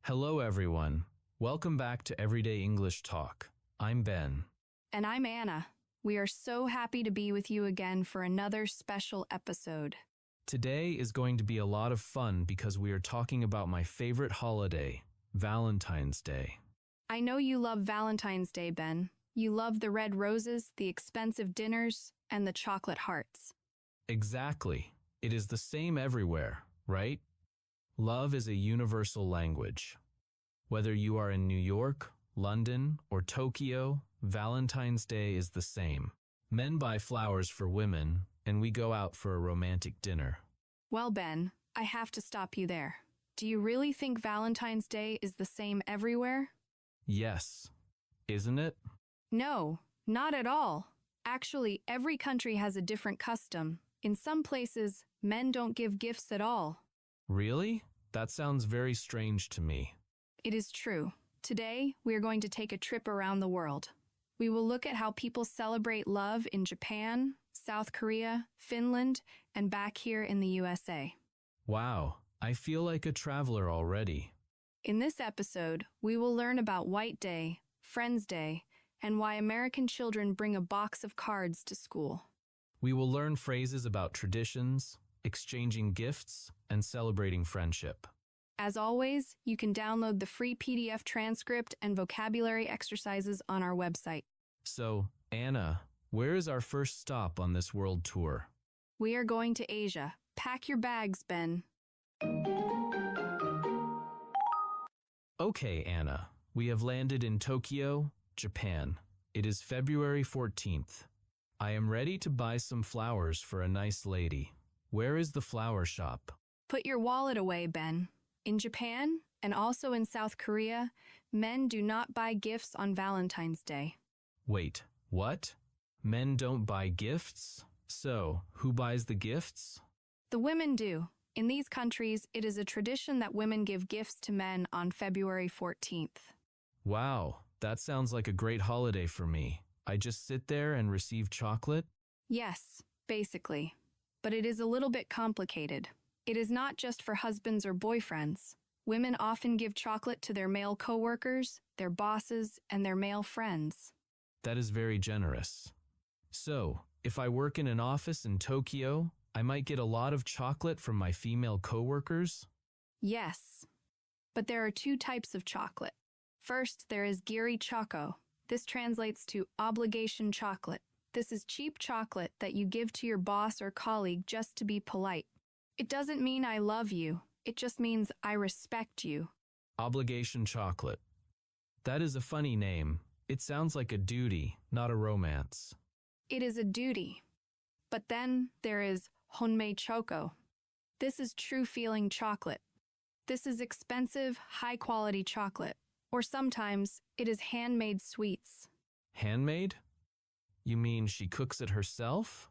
Hello, everyone. Welcome back to Everyday English Talk. I'm Ben. And I'm Anna. We are so happy to be with you again for another special episode. Today is going to be a lot of fun because we are talking about my favorite holiday, Valentine's Day. I know you love Valentine's Day, Ben. You love the red roses, the expensive dinners, and the chocolate hearts. Exactly. It is the same everywhere, right? Love is a universal language. Whether you are in New York, London, or Tokyo, Valentine's Day is the same. Men buy flowers for women, and we go out for a romantic dinner. Well, Ben, I have to stop you there. Do you really think Valentine's Day is the same everywhere? Yes. Isn't it? No, not at all. Actually, every country has a different custom. In some places, men don't give gifts at all. Really? That sounds very strange to me. It is true. Today, we are going to take a trip around the world. We will look at how people celebrate love in Japan, South Korea, Finland, and back here in the USA. Wow, I feel like a traveler already. In this episode, we will learn about White Day, Friends Day, and why American children bring a box of cards to school. We will learn phrases about traditions, exchanging gifts, and celebrating friendship. As always, you can download the free PDF transcript and vocabulary exercises on our website. So, Anna, where is our first stop on this world tour? We are going to Asia. Pack your bags, Ben. Okay, Anna, we have landed in Tokyo, Japan. It is February 14th. I am ready to buy some flowers for a nice lady. Where is the flower shop? Put your wallet away, Ben. In Japan, and also in South Korea, men do not buy gifts on Valentine's Day. Wait, what? Men don't buy gifts? So, who buys the gifts? The women do. In these countries, it is a tradition that women give gifts to men on February 14th. Wow, that sounds like a great holiday for me. I just sit there and receive chocolate? Yes, basically. But it is a little bit complicated. It is not just for husbands or boyfriends. Women often give chocolate to their male coworkers, their bosses, and their male friends. That is very generous. So, if I work in an office in Tokyo, I might get a lot of chocolate from my female coworkers? Yes. But there are two types of chocolate. First, there is giri choco. This translates to obligation chocolate. This is cheap chocolate that you give to your boss or colleague just to be polite. It doesn't mean I love you. It just means I respect you. Obligation chocolate. That is a funny name. It sounds like a duty, not a romance. It is a duty. But then there is Handmade choco. This is true feeling chocolate. This is expensive, high-quality chocolate. Or sometimes it is handmade sweets. Handmade? You mean she cooks it herself?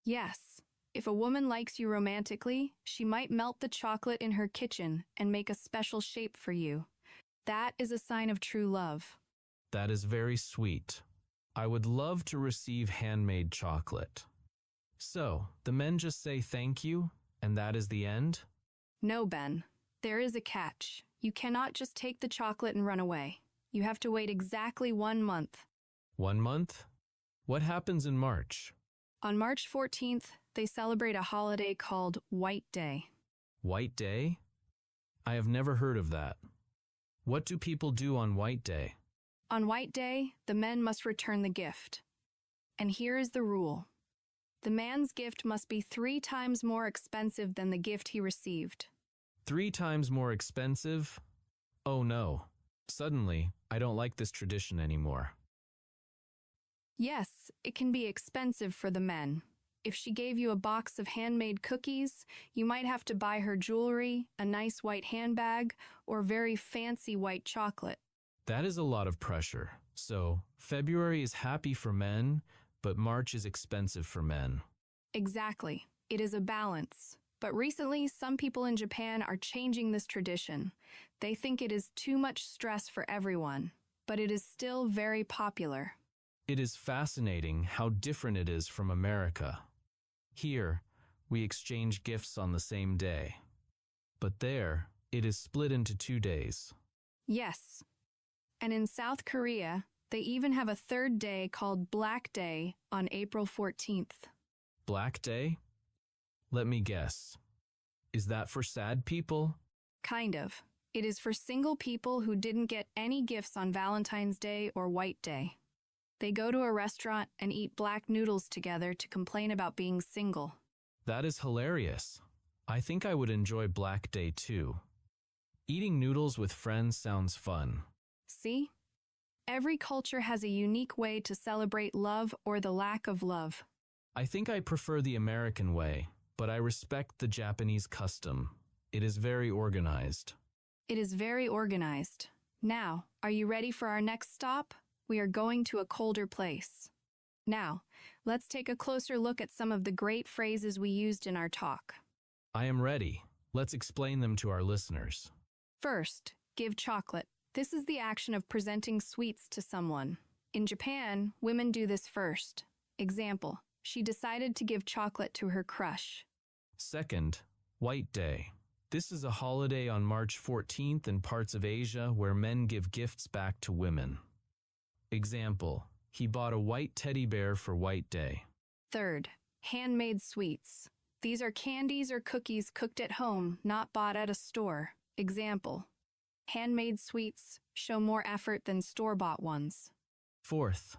Yes. If a woman likes you romantically, she might melt the chocolate in her kitchen and make a special shape for you. That is a sign of true love. That is very sweet. I would love to receive handmade chocolate. So, the men just say thank you, and that is the end? No, Ben. There is a catch. You cannot just take the chocolate and run away. You have to wait exactly 1 month. 1 month? What happens in March? On March 14th, they celebrate a holiday called White Day. White Day? I have never heard of that. What do people do on White Day? On White Day, the men must return the gift. And here is the rule. The man's gift must be 3 times more expensive than the gift he received. 3 times more expensive? Oh no. Suddenly, I don't like this tradition anymore. Yes, it can be expensive for the men. If she gave you a box of handmade cookies, you might have to buy her jewelry, a nice white handbag, or very fancy white chocolate. That is a lot of pressure. So, February is happy for men, but March is expensive for men. Exactly. It is a balance. But recently, some people in Japan are changing this tradition. They think it is too much stress for everyone, but it is still very popular. It is fascinating how different it is from America. Here, we exchange gifts on the same day. But there, it is split into 2 days. Yes. And in South Korea, they even have a third day called Black Day on April 14th. Black Day? Let me guess. Is that for sad people? Kind of. It is for single people who didn't get any gifts on Valentine's Day or White Day. They go to a restaurant and eat black noodles together to complain about being single. That is hilarious. I think I would enjoy Black Day too. Eating noodles with friends sounds fun. See? Every culture has a unique way to celebrate love or the lack of love. I think I prefer the American way, but I respect the Japanese custom. It is very organized. It is very organized. Now, are you ready for our next stop? We are going to a colder place. Now, let's take a closer look at some of the great phrases we used in our talk. I am ready. Let's explain them to our listeners. First, give chocolate. This is the action of presenting sweets to someone. In Japan, women do this first. Example, she decided to give chocolate to her crush. Second, White Day. This is a holiday on March 14th in parts of Asia where men give gifts back to women. Example, he bought a white teddy bear for White Day. Third, handmade sweets. These are candies or cookies cooked at home, not bought at a store. Example, handmade sweets show more effort than store-bought ones. Fourth,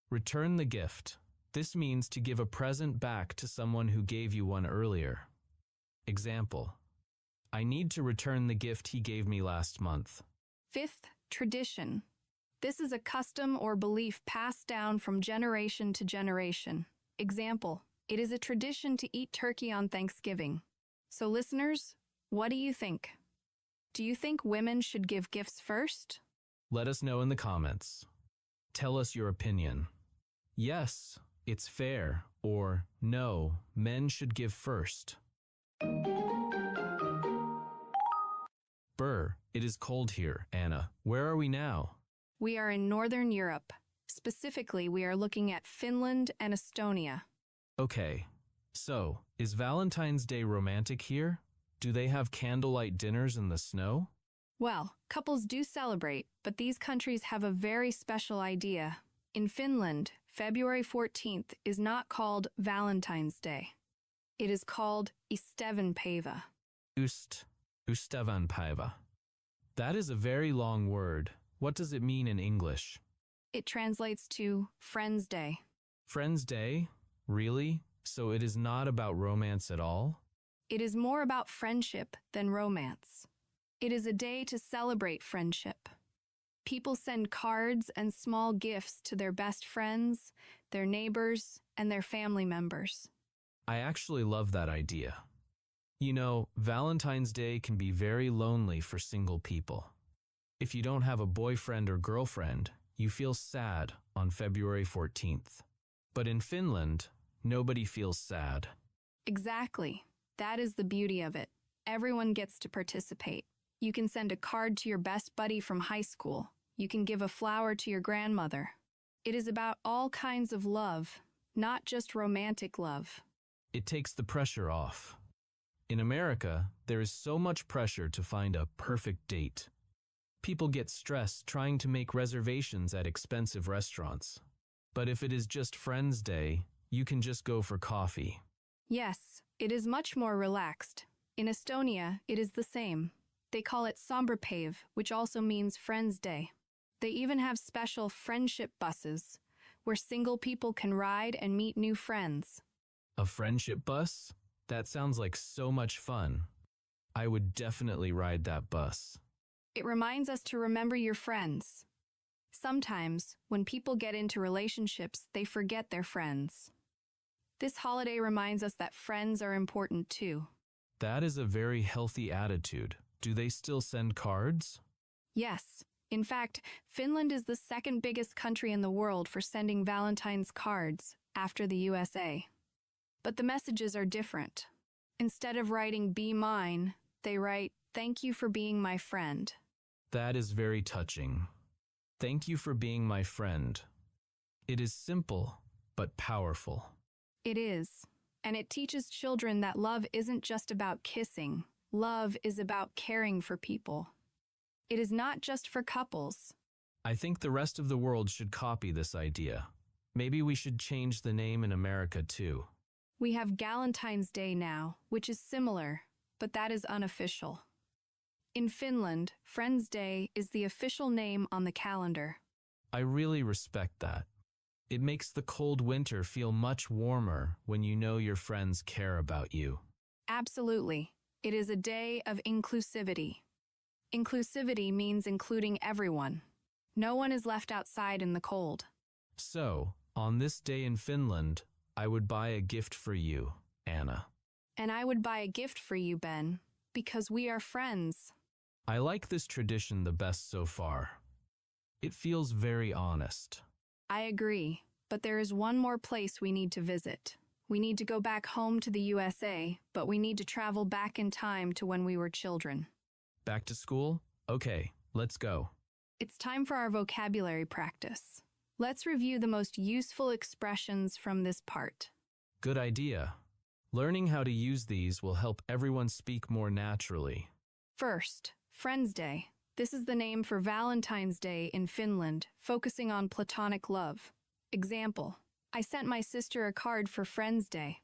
return the gift. This means to give a present back to someone who gave you one earlier. Example, I need to return the gift he gave me last month. Fifth, tradition. This is a custom or belief passed down from generation to generation. Example, it is a tradition to eat turkey on Thanksgiving. So listeners, what do you think? Do you think women should give gifts first? Let us know in the comments. Tell us your opinion. Yes, it's fair, or no, men should give first. Brr, it is cold here, Anna. Where are we now? We are in Northern Europe. Specifically, we are looking at Finland and Estonia. Okay, so, is Valentine's Day romantic here? Do they have candlelight dinners in the snow? Well, couples do celebrate, but these countries have a very special idea. In Finland, February 14th is not called Valentine's Day. It is called Ystävänpäivä. Ystävänpäivä. That is a very long word. What does it mean in English? It translates to Friends Day. Friends Day? Really? So it is not about romance at all? It is more about friendship than romance. It is a day to celebrate friendship. People send cards and small gifts to their best friends, their neighbors, and their family members. I actually love that idea. You know, Valentine's Day can be very lonely for single people. If you don't have a boyfriend or girlfriend, you feel sad on February 14th. But in Finland, nobody feels sad. Exactly. That is the beauty of it. Everyone gets to participate. You can send a card to your best buddy from high school. You can give a flower to your grandmother. It is about all kinds of love, not just romantic love. It takes the pressure off. In America, there is so much pressure to find a perfect date. People get stressed trying to make reservations at expensive restaurants. But if it is just Friends Day, you can just go for coffee. Yes, it is much more relaxed. In Estonia, it is the same. They call it Sombrpäev, which also means Friends Day. They even have special friendship buses, where single people can ride and meet new friends. A friendship bus? That sounds like so much fun. I would definitely ride that bus. It reminds us to remember your friends. Sometimes, when people get into relationships, they forget their friends. This holiday reminds us that friends are important too. That is a very healthy attitude. Do they still send cards? Yes. In fact, Finland is the second biggest country in the world for sending Valentine's cards, after the USA. But the messages are different. Instead of writing "Be mine," they write, "Thank you for being my friend." That is very touching. Thank you for being my friend. It is simple, but powerful. It is. And it teaches children that love isn't just about kissing. Love is about caring for people. It is not just for couples. I think the rest of the world should copy this idea. Maybe we should change the name in America too. We have Valentine's Day now, which is similar, but that is unofficial. In Finland, Friends Day is the official name on the calendar. I really respect that. It makes the cold winter feel much warmer when you know your friends care about you. Absolutely. It is a day of inclusivity. Inclusivity means including everyone. No one is left outside in the cold. So, on this day in Finland, I would buy a gift for you, Anna. And I would buy a gift for you, Ben, because we are friends. I like this tradition the best so far. It feels very honest. I agree, but there is one more place we need to visit. We need to go back home to the USA, but we need to travel back in time to when we were children. Back to school? Okay, let's go. It's time for our vocabulary practice. Let's review the most useful expressions from this part. Good idea. Learning how to use these will help everyone speak more naturally. First, Friends Day. This is the name for Valentine's Day in Finland, focusing on platonic love. Example, I sent my sister a card for Friends Day.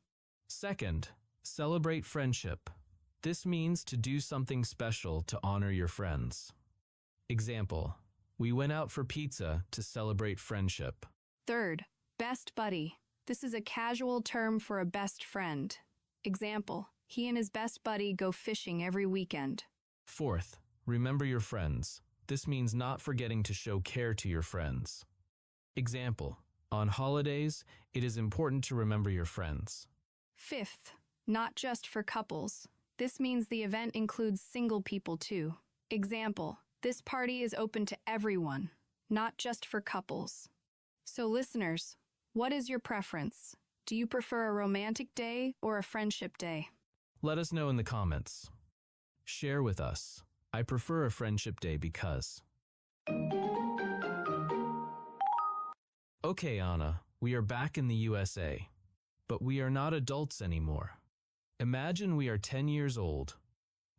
Second, celebrate friendship. This means to do something special to honor your friends. Example, we went out for pizza to celebrate friendship. Third, best buddy. This is a casual term for a best friend. Example, he and his best buddy go fishing every weekend. Fourth, remember your friends. This means not forgetting to show care to your friends. Example, on holidays, it is important to remember your friends. Fifth, not just for couples. This means the event includes single people too. Example, this party is open to everyone, not just for couples. So listeners, what is your preference? Do you prefer a romantic day or a friendship day? Let us know in the comments. Share with us. I prefer a friendship day because... Okay, Anna, we are back in the USA, but we are not adults anymore. Imagine we are 10 years old,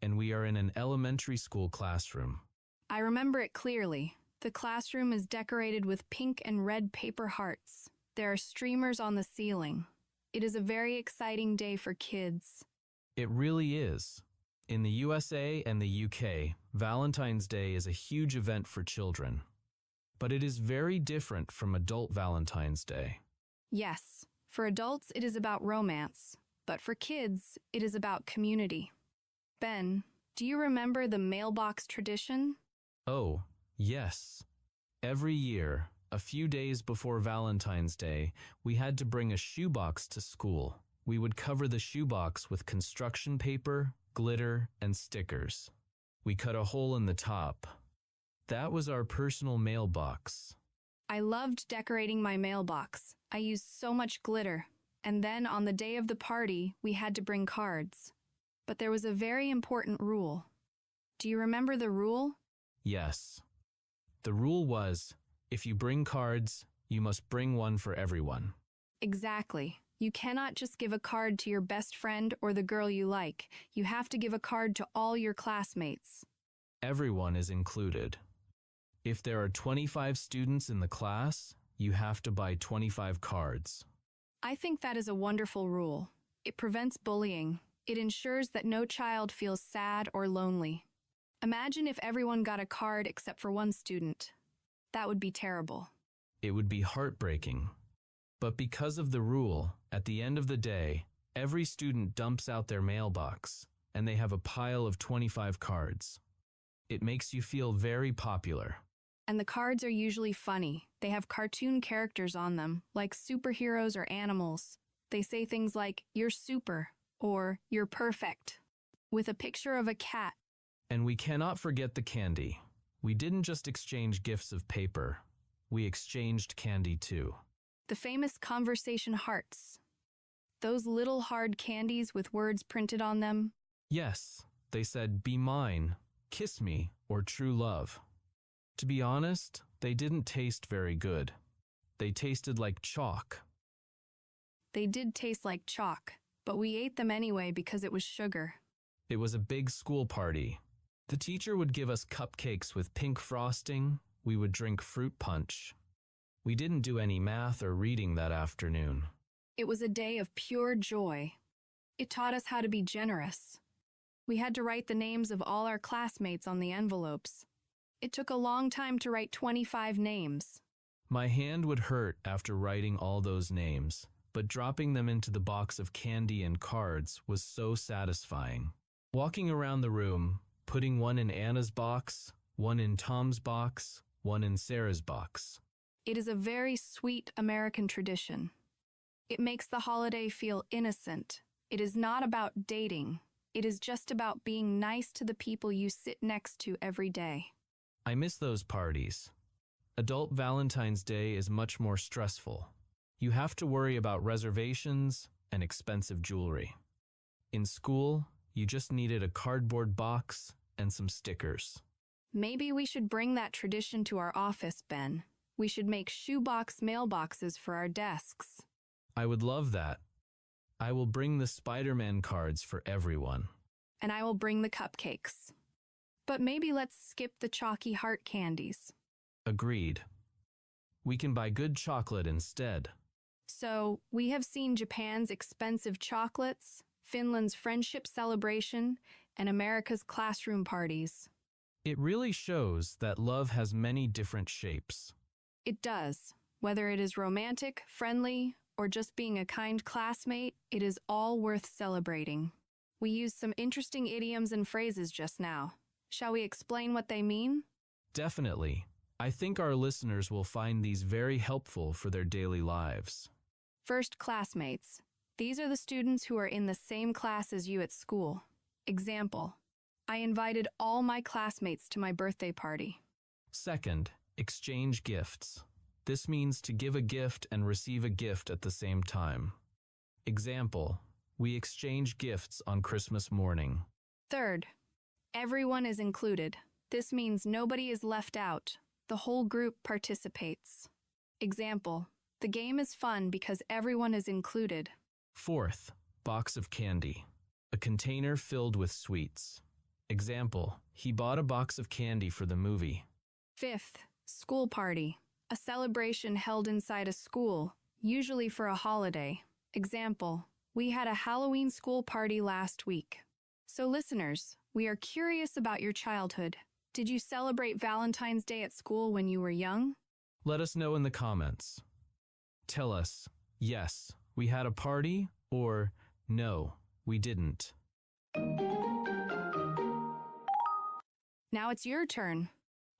and we are in an elementary school classroom. I remember it clearly. The classroom is decorated with pink and red paper hearts. There are streamers on the ceiling. It is a very exciting day for kids. It really is. In the USA and the UK, Valentine's Day is a huge event for children. But it is very different from adult Valentine's Day. Yes, for adults it is about romance, but for kids it is about community. Ben, do you remember the mailbox tradition? Oh, yes. Every year, a few days before Valentine's Day, we had to bring a shoebox to school. We would cover the shoebox with construction paper, glitter, and stickers. We cut a hole in the top. That was our personal mailbox. I loved decorating my mailbox. I used so much glitter. And then on the day of the party, we had to bring cards. But there was a very important rule. Do you remember the rule? Yes. The rule was, if you bring cards, you must bring one for everyone. Exactly. You cannot just give a card to your best friend or the girl you like. You have to give a card to all your classmates. Everyone is included. If there are 25 students in the class, you have to buy 25 cards. I think that is a wonderful rule. It prevents bullying. It ensures that no child feels sad or lonely. Imagine if everyone got a card except for one student. That would be terrible. It would be heartbreaking. But because of the rule, at the end of the day, every student dumps out their mailbox, and they have a pile of 25 cards. It makes you feel very popular. And the cards are usually funny. They have cartoon characters on them, like superheroes or animals. They say things like, "You're super," or "You're perfect," with a picture of a cat. And we cannot forget the candy. We didn't just exchange gifts of paper. We exchanged candy too. The famous conversation hearts. Those little hard candies with words printed on them. Yes, they said, "Be mine, kiss me," or "True love." To be honest, they didn't taste very good. They tasted like chalk. They did taste like chalk, but we ate them anyway because it was sugar. It was a big school party. The teacher would give us cupcakes with pink frosting. We would drink fruit punch. We didn't do any math or reading that afternoon. It was a day of pure joy. It taught us how to be generous. We had to write the names of all our classmates on the envelopes. It took a long time to write 25 names. My hand would hurt after writing all those names, but dropping them into the box of candy and cards was so satisfying. Walking around the room, putting one in Anna's box, one in Tom's box, one in Sarah's box. It is a very sweet American tradition. It makes the holiday feel innocent. It is not about dating. It is just about being nice to the people you sit next to every day. I miss those parties. Adult Valentine's Day is much more stressful. You have to worry about reservations and expensive jewelry. In school, you just needed a cardboard box and some stickers. Maybe we should bring that tradition to our office, Ben. We should make shoebox mailboxes for our desks. I would love that. I will bring the Spider-Man cards for everyone. And I will bring the cupcakes. But maybe let's skip the chalky heart candies. Agreed. We can buy good chocolate instead. So, we have seen Japan's expensive chocolates, Finland's friendship celebration, and America's classroom parties. It really shows that love has many different shapes. It does. Whether it is romantic, friendly, or just being a kind classmate, it is all worth celebrating. We used some interesting idioms and phrases just now. Shall we explain what they mean? Definitely. I think our listeners will find these very helpful for their daily lives. First, classmates. These are the students who are in the same class as you at school. Example: I invited all my classmates to my birthday party. Second, exchange gifts. This means to give a gift and receive a gift at the same time. Example: we exchange gifts on Christmas morning. Third, everyone is included. This means nobody is left out. The whole group participates. Example: the game is fun because everyone is included. Fourth, box of candy. A container filled with sweets. Example: he bought a box of candy for the movie. Fifth, school party. A celebration held inside a school, usually for a holiday. Example: we had a Halloween school party last week. So listeners, we are curious about your childhood. Did you celebrate Valentine's Day at school when you were young? Let us know in the comments. Tell us, yes, we had a party, or no, we didn't. Now it's your turn.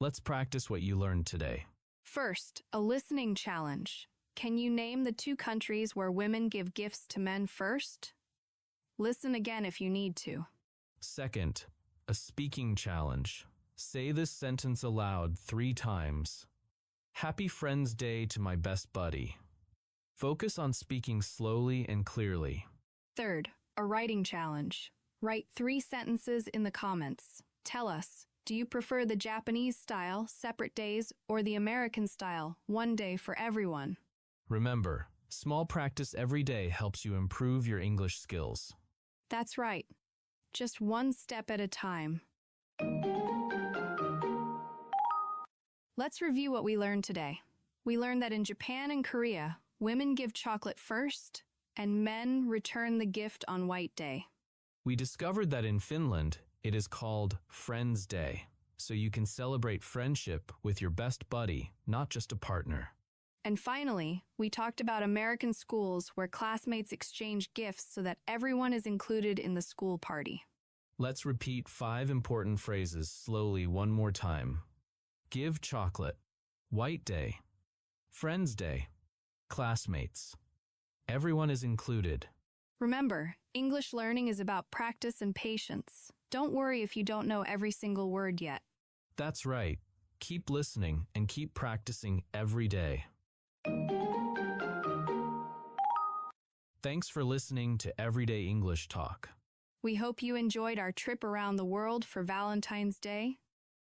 Let's practice what you learned today. First, a listening challenge. Can you name the 2 countries where women give gifts to men first? Listen again if you need to. Second, a speaking challenge. Say this sentence aloud 3 times. Happy Friends Day to my best buddy. Focus on speaking slowly and clearly. Third, a writing challenge. Write 3 sentences in the comments. Tell us, do you prefer the Japanese style, separate days, or the American style, one day for everyone? Remember, small practice every day helps you improve your English skills. That's right. Just one step at a time. Let's review what we learned today. We learned that in Japan and Korea, women give chocolate first, and men return the gift on White Day. We discovered that in Finland, it is called Friends Day, so you can celebrate friendship with your best buddy, not just a partner. And finally, we talked about American schools where classmates exchange gifts so that everyone is included in the school party. Let's repeat 5 important phrases slowly one more time. Give chocolate. White Day. Friends Day. Classmates. Everyone is included. Remember, English learning is about practice and patience. Don't worry if you don't know every single word yet. That's right. Keep listening and keep practicing every day. Thanks for listening to Everyday English Talk. We hope you enjoyed our trip around the world for Valentine's Day.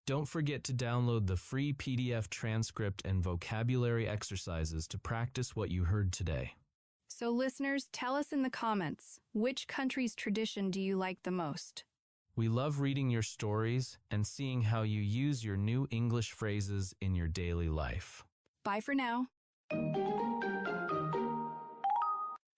Don't forget to download the free PDF transcript and vocabulary exercises to practice what you heard today. So listeners, tell us in the comments, which country's tradition do you like the most? We love reading your stories and seeing how you use your new English phrases in your daily life. Bye for now.